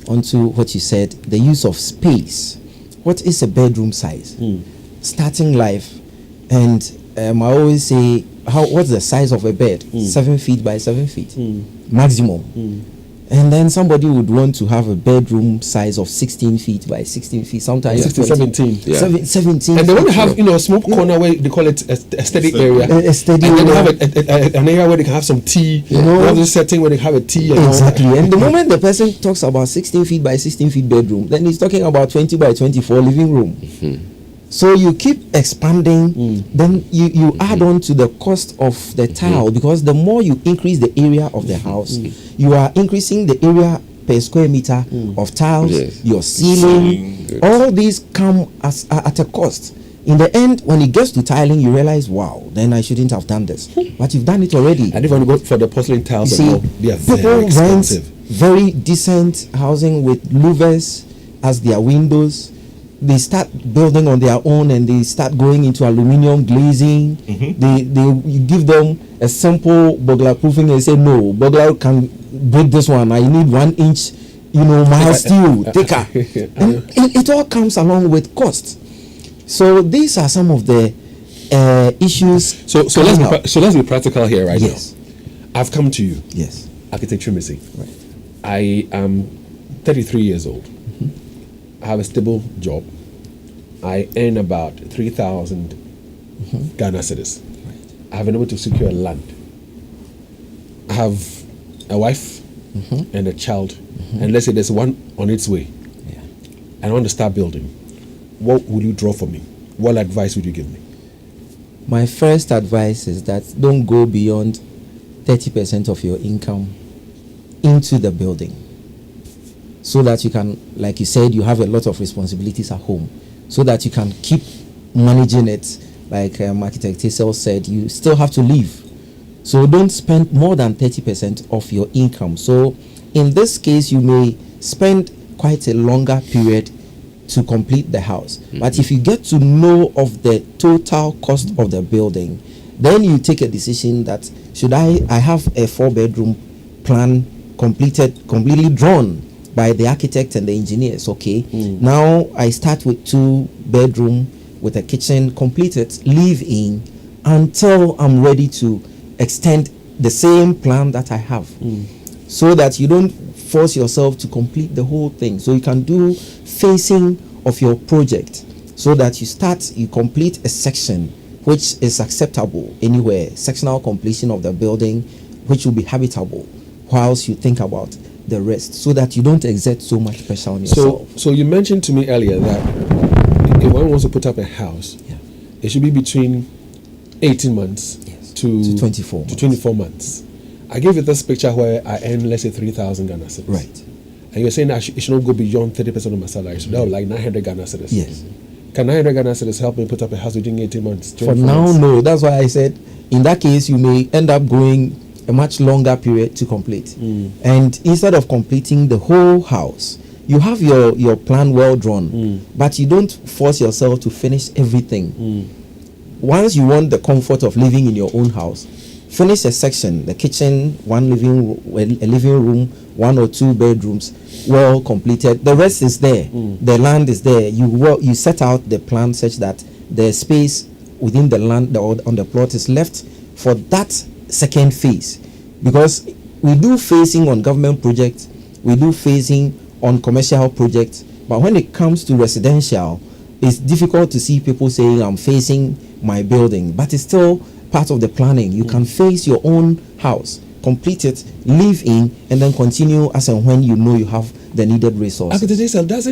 onto what you said, the use of space. What is a bedroom size? Starting life, and I always say, what's the size of a bed? 7 feet by 7 feet maximum. And then somebody would want to have a bedroom size of 16 feet by 16 feet, sometimes 16, 17. Yeah. 17. And they want to have, a small corner where they call it a study area. A study and area. then they have an area where they can have some tea. They have this setting where they have a tea. And exactly. And the moment the person talks about 16 feet by 16 feet bedroom, then he's talking about 20 by 24 living room. So you keep expanding, then you add on to the cost of the tile, because the more you increase the area of the house, you are increasing the area per square meter of tiles, your ceiling. All these come at a cost. In the end, when it gets to tiling, you realize, wow, then I shouldn't have done this. But you've done it already. And if you want to go for the porcelain tiles, they are very expensive. Very decent housing with louvers as their windows. They start building on their own, and they start going into aluminium glazing. You give them a simple burglar proofing and say, no, burglar can break this one. I need 1 inch, mild steel, thicker. And it all comes along with cost. So these are some of the issues. So let's be practical here, right? Yes. Now. I've come to you. Yes. Architecture Missy. Right. I am 33 years old. I have a stable job. I earn about 3,000 Ghana cedis. Right. I have been able to secure land. I have a wife and a child, and let's say there's one on its way. Yeah. And I want to start building. What would you draw for me? What advice would you give me? My first advice is that don't go beyond 30% of your income into the building, so that you can, like you said, you have a lot of responsibilities at home, so that you can keep managing it. Like Architect Essel said, you still have to live. So don't spend more than 30% of your income. So in this case, you may spend quite a longer period to complete the house. But if you get to know of the total cost of the building, then you take a decision that, should I have a 4-bedroom plan completely drawn by the architect and the engineers. Okay, now I start with 2-bedroom with a kitchen completed, live in until I'm ready to extend the same plan that I have, so that you don't force yourself to complete the whole thing. So you can do phasing of your project, so that you complete a section which is acceptable anywhere, sectional completion of the building which will be habitable, whilst you think about the rest, so that you don't exert so much pressure on yourself. So you mentioned to me earlier that if one wants to put up a house, it should be between 18 months to 24 months. I gave you this picture where I earn, let's say, 3,000 Ghana cedis. Right. And you're saying that it should not go beyond 30% of my salary. So that would like 900 Ghana cedis. Yes. Can 900 Ghana cedis help me put up a house within 18 months? For now, months? No. That's why I said, in that case, you may end up going a much longer period to complete. And instead of completing the whole house, you have your plan well drawn, but you don't force yourself to finish everything. Once you want the comfort of living in your own house, finish a section, the kitchen, a living room, 1 or 2 bedrooms, well completed. The rest is there. The land is there. You set out the plan such that the space within the land on the plot is left for that second phase, because we do phasing on government projects, we do phasing on commercial projects, but when it comes to residential, it's difficult to see people saying, I'm phasing my building, but it's still part of the planning. You can phase your own house, complete it, live in, and then continue as and when you know you have the needed resources. Does